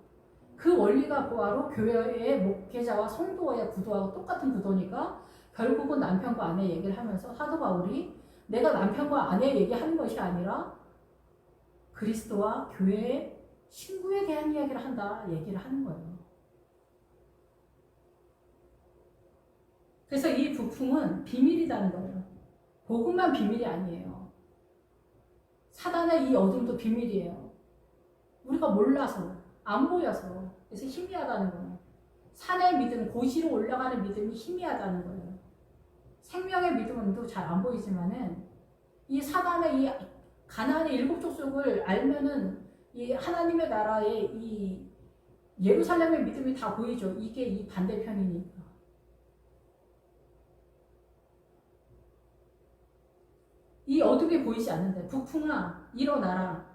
그 원리가 바로 교회의 목회자와 성도와의 구도하고 똑같은 구도니까 결국은 남편과 아내 얘기를 하면서 사도 바울이 내가 남편과 아내 얘기하는 것이 아니라 그리스도와 교회의 신부에 대한 이야기를 한다. 얘기를 하는 거예요. 그래서 이 부풍은 비밀이라는 거예요. 복음만 비밀이 아니에요. 사단의 이 어둠도 비밀이에요. 우리가 몰라서, 안 보여서. 그래서 희미하다는 거예요. 산의 믿음, 고지로 올라가는 믿음이 희미하다는 거예요. 생명의 믿음은 잘 안 보이지만은 이 사단의 이 가나안의 7 족속을 알면은 이 하나님의 나라의 이 예루살렘의 믿음이 다 보이죠. 이게 이 반대편이니까. 이 어둠이 보이지 않는데 북풍아 일어나라.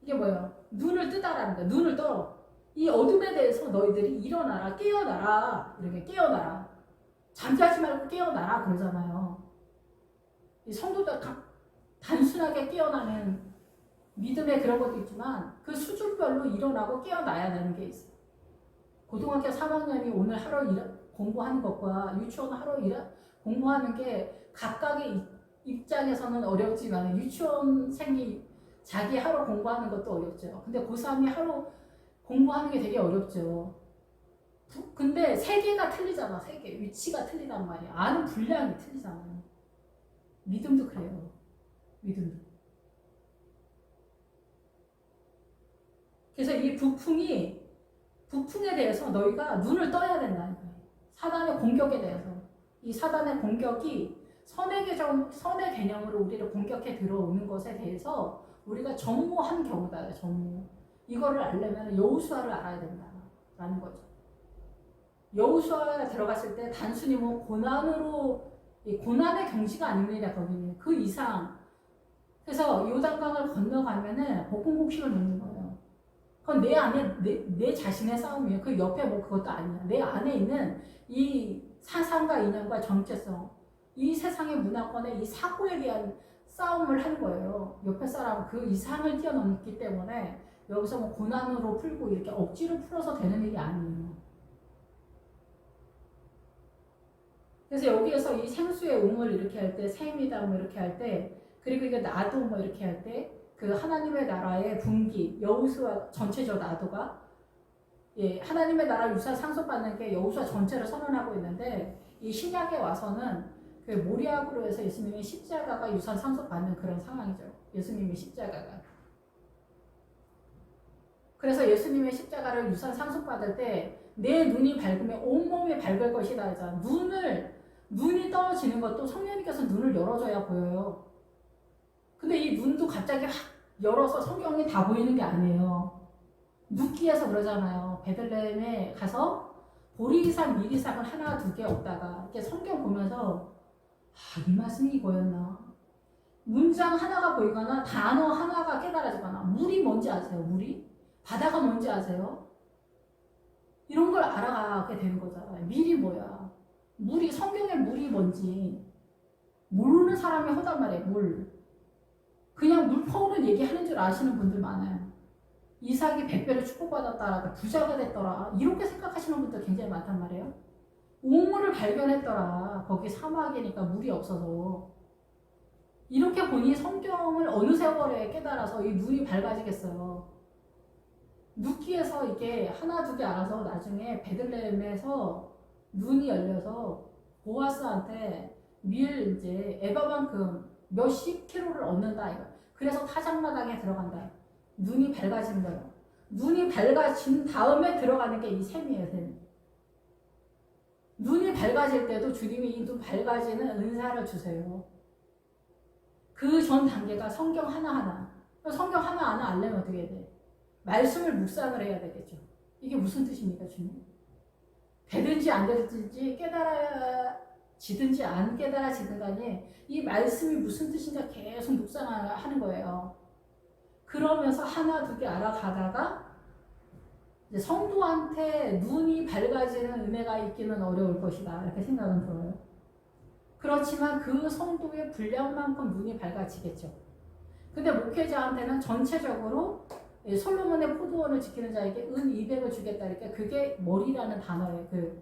이게 뭐예요? 눈을 뜨다라는 거야. 눈을 떠. 이 어둠에 대해서 너희들이 일어나라. 깨어나라. 이렇게 깨어나라. 잠자지 말고 깨어나라 그러잖아요. 이 성도들 단순하게 깨어나는 믿음의 그런 것도 있지만 그 수준별로 일어나고 깨어나야 되는 게 있어요. 고등학교 3학년이 오늘 하루 공부하는 것과 유치원 하루 공부하는 게 각각의 입장에서는 어렵지만 유치원생이 자기 하루 공부하는 것도 어렵죠. 근데 고3이 하루 공부하는 게 되게 어렵죠. 근데 세계가 틀리잖아. 세계 위치가 틀리단 말이야. 아는 분량이 틀리잖아요. 믿음도 그래요. 믿음도. 그래서 이 부풍에 대해서 너희가 눈을 떠야 된다는 거예요. 사단의 공격에 대해서. 이 사단의 공격이 선의 개념으로 우리를 공격해 들어오는 것에 대해서 우리가 전무한 경우다. 전무. 이거를 알려면 여호수아를 알아야 된다라는 거죠. 여호수아에 들어갔을 때 단순히 뭐 고난의 경지가 아닙니다. 거기는 그 이상. 그래서 요단강을 건너가면은 복음복식을 놓는 거예요. 그건 내 안에 내 자신의 싸움이에요. 그 옆에 뭐 그것도 아니야. 내 안에 있는 이 사상과 이념과 정체성, 이 세상의 문화권의 이 사고에 대한 싸움을 하는 거예요. 옆에 사람은 그 이상을 뛰어넘기 때문에 여기서 뭐 고난으로 풀고 이렇게 억지로 풀어서 되는 일이 아니에요. 그래서 여기에서 이 생수의 웅을 이렇게 할 때, 셈이다 뭐 이렇게 할 때, 그리고 이게 나도 뭐 이렇게 할 때, 그 하나님의 나라의 분기, 여호수아 전체죠. 나도가 하나님의 나라 유산 상속받는 게 여호수아 전체를 선언하고 있는데 이 신약에 와서는 그 모리아구로 해서 예수님의 십자가가 유산 상속받는 그런 상황이죠. 예수님의 십자가가. 그래서 예수님의 십자가를 유산 상속받을 때 내 눈이 밝으면 온몸이 밝을 것이다 하잖아. 눈이 떨어지는 것도 성령님께서 눈을 열어줘야 보여요. 근데 이 눈도 갑자기 확 열어서 성경이 다 보이는 게 아니에요. 눕기에서 그러잖아요. 베들레헴에 가서 보리이삭, 미리삭을 하나 두 개 없다가 이렇게 성경 보면서 이 말씀이 이거였나? 문장 하나가 보이거나 단어 하나가 깨달아지거나 물이 뭔지 아세요? 물이? 바다가 뭔지 아세요? 이런 걸 알아가게 되는 거잖아요. 밀이 뭐야? 물이 성경의 물이 뭔지 모르는 사람이 하단 말이에요. 물. 그냥 물 퍼오는 얘기하는 줄 아시는 분들 많아요. 이삭이 100배를 축복받았더라, 부자가 됐더라 이렇게 생각하시는 분들 굉장히 많단 말이에요. 우물을 발견했더라. 거기 사막이니까 물이 없어서. 이렇게 보니 성경을 어느 세월에 깨달아서 이 눈이 밝아지겠어요. 눕기에서 이게 하나 두 개 알아서 나중에 베들레헴에서 눈이 열려서 보아스한테 밀 이제 에바만큼 몇십 킬로를 얻는다 이거. 그래서 타작마당에 들어간다. 눈이 밝아진 거예요. 눈이 밝아진 다음에 들어가는 게 이 셈이에요, 셈. 눈이 밝아질 때도 주님이 이 눈 밝아지는 은사를 주세요. 그 전 단계가 성경 하나하나. 성경 하나하나 알려면 어떻게 해야 돼? 말씀을 묵상을 해야 되겠죠. 이게 무슨 뜻입니까, 주님? 되든지 안 되든지 깨달아지든지 안 깨달아지든 간에 이 말씀이 무슨 뜻인가 계속 묵상하는 거예요. 그러면서 하나 두 개 알아가다가 이제 성도한테 눈이 밝아지는 은혜가 있기는 어려울 것이다 이렇게 생각은 들어요. 그렇지만 그 성도의 분량만큼 눈이 밝아지겠죠. 근데 목회자한테는 전체적으로 솔로몬의 포도원을 지키는 자에게 은 200을 주겠다. 그러니까 그게 머리라는 단어예요. 그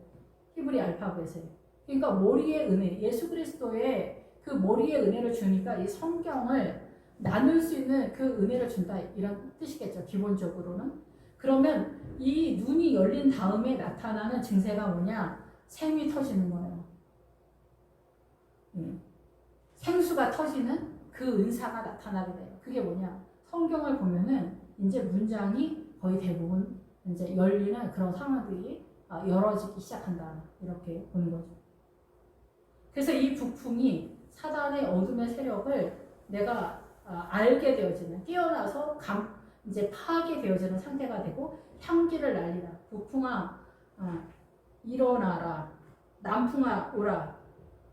히브리 알파벳에. 그러니까 머리의 은혜, 예수 그리스도의 그 머리의 은혜를 주니까 이 성경을 나눌 수 있는 그 은혜를 준다. 이런 뜻이겠죠. 기본적으로는. 그러면 이 눈이 열린 다음에 나타나는 증세가 뭐냐? 샘이 터지는 거예요. 생수가 터지는 그 은사가 나타나게 돼요. 그게 뭐냐? 성경을 보면은 이제 문장이 거의 대부분 이제 열리는 그런 상황들이 열어지기 시작한다. 이렇게 보는 거죠. 그래서 이 북풍이 사단의 어둠의 세력을 내가 알게 되어지는, 깨어나서 이제 파괴되어지는 상태가 되고 향기를 날리라. 북풍아 일어나라. 남풍아 오라.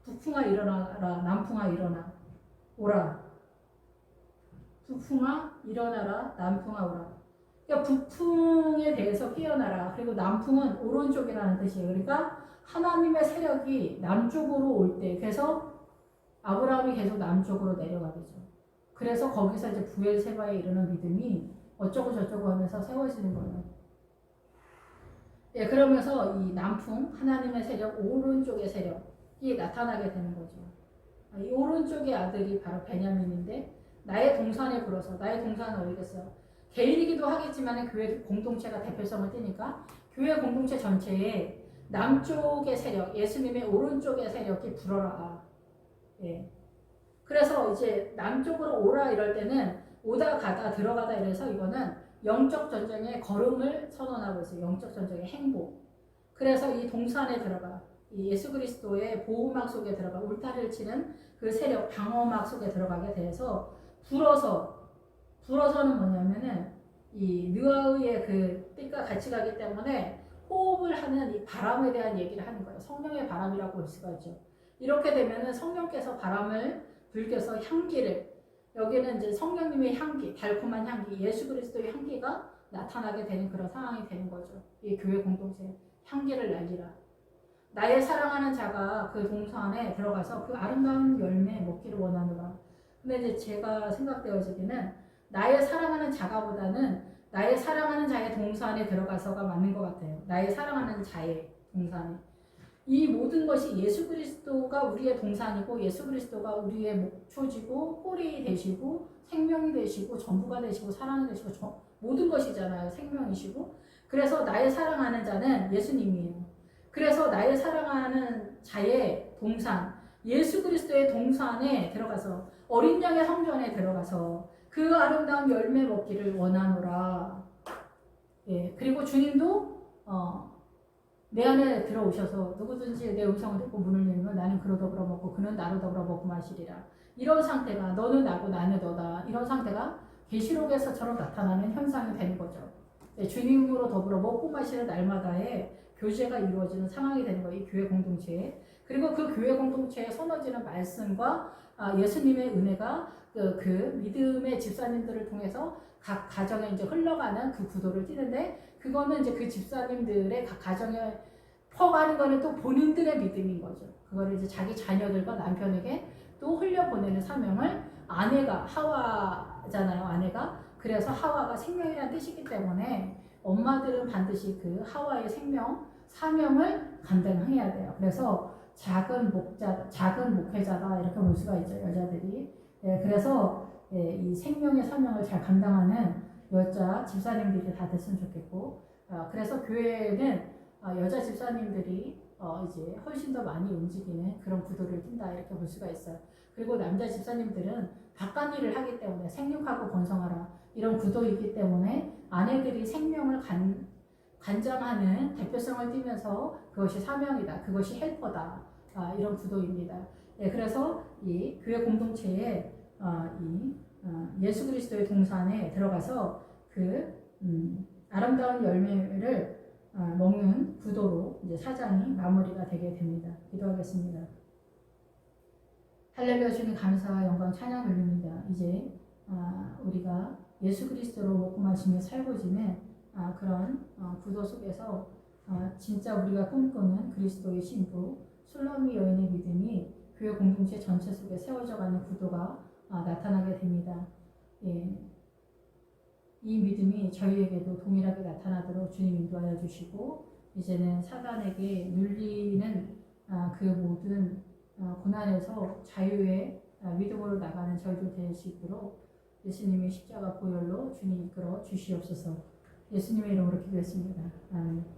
북풍아 일어나라. 남풍아 일어나 오라. 북풍아 일어나라. 남풍아 오라. 그러니까 북풍에 대해서 깨어나라. 그리고 남풍은 오른쪽이라는 뜻이에요. 그러니까 하나님의 세력이 남쪽으로 올 때, 그래서 아브라함이 계속 남쪽으로 내려가겠죠. 그래서 거기서 이제 부엘세바에 이르는 믿음이 어쩌고 저쩌고 하면서 세워지는 거예요. 예, 그러면서 이 남풍, 하나님의 세력, 오른쪽의 세력이 나타나게 되는 거죠. 이 오른쪽의 아들이 바로 베냐민인데, 나의 동산에 불어서, 나의 동산은 어디겠어요? 개인이기도 하겠지만 교회 공동체가 대표성을 띠니까 교회 공동체 전체에 남쪽의 세력, 예수님의 오른쪽의 세력이 불어라. 예. 그래서 이제 남쪽으로 오라 이럴 때는 오다 가다 들어가다 이래서 이거는 영적 전쟁의 걸음을 선언하고 있어요. 영적 전쟁의 행보. 그래서 이 동산에 들어가, 이 예수 그리스도의 보호막 속에 들어가 울타리를 치는 그 세력, 방어막 속에 들어가게 돼서 불어서는 뭐냐면은 이 느아의 그 띠가 같이 가기 때문에 호흡을 하는 이 바람에 대한 얘기를 하는 거예요. 성령의 바람이라고 볼 수가 있죠. 이렇게 되면은 성령께서 바람을 불겨서 향기를, 여기는 이제 성령님의 향기, 달콤한 향기, 예수 그리스도의 향기가 나타나게 되는 그런 상황이 되는 거죠. 이 교회 공동체 향기를 날리라. 나의 사랑하는 자가 그 동산에 들어가서 그 아름다운 열매 먹기를 원하노라. 근데 이제 제가 생각되어지기는 나의 사랑하는 자가보다는 나의 사랑하는 자의 동산에 들어가서가 맞는 것 같아요. 나의 사랑하는 자의 동산에. 이 모든 것이 예수 그리스도가 우리의 동산이고 예수 그리스도가 우리의 목초지고 꼬리 되시고 생명이 되시고 전부가 되시고 사랑이 되시고 모든 것이잖아요. 생명이시고. 그래서 나의 사랑하는 자는 예수님이에요. 그래서 나의 사랑하는 자의 동산, 예수 그리스도의 동산에 들어가서 어린 양의 성전에 들어가서 그 아름다운 열매 먹기를 원하노라. 예, 그리고 주님도 내 안에 들어오셔서 누구든지 내 음성을 듣고 문을 열면 나는 그로 더불어 먹고 그는 나로 더불어 먹고 마시리라. 이런 상태가 너는 나고 나는 너다. 이런 상태가 계시록에서처럼 나타나는 현상이 되는 거죠. 예, 주님으로 더불어 먹고 마시는 날마다의 교제가 이루어지는 상황이 되는 거예요. 이 교회 공동체에. 그리고 그 교회 공동체에 쏟아지는 말씀과 예수님의 은혜가 그 믿음의 집사님들을 통해서 각 가정에 이제 흘러가는 그 구도를 띠는데, 그거는 이제 그 집사님들의 각 가정에 퍼가는 거는 또 본인들의 믿음인 거죠. 그거를 이제 자기 자녀들과 남편에게 또 흘려보내는 사명을 아내가, 하와잖아요, 아내가. 그래서 하와가 생명이라는 뜻이기 때문에 엄마들은 반드시 그 하와의 생명, 사명을 감당해야 돼요. 그래서 작은 목회자다 이렇게 볼 수가 있죠, 여자들이. 예, 그래서 이 생명의 사명을 잘 감당하는 여자 집사님들이 다 됐으면 좋겠고, 그래서 교회는 여자 집사님들이 이제 훨씬 더 많이 움직이는 그런 구도를 띈다 이렇게 볼 수가 있어요. 그리고 남자 집사님들은 바깥 일을 하기 때문에 생육하고 번성하라 이런 구도이기 때문에 아내들이 생명을 관장하는 대표성을 띠면서 그것이 사명이다, 그것이 헬퍼다, 이런 구도입니다. 예, 그래서 이 교회 공동체에 예수 그리스도의 동산에 들어가서 아름다운 열매를 먹는 구도로 이제 4장이 마무리가 되게 됩니다. 기도하겠습니다. 할렐루야. 주님 감사와 영광 찬양 올립니다. 이제 우리가 예수 그리스도로 먹고 마시며 살고지는 그런 구도 속에서 진짜 우리가 꿈꾸는 그리스도의 신부 술로미 여인의 믿음이 교회 공동체 전체 속에 세워져가는 구도가 나타나게 됩니다. 예, 이 믿음이 저희에게도 동일하게 나타나도록 주님 인도하여 주시고, 이제는 사단에게 눌리는 그 모든 고난에서 자유의 믿음으로 나가는 저희도 될 수 있도록 예수님의 십자가 보혈로 주님 이끌어 주시옵소서. 예수님의 이름으로 기도했습니다. 아멘.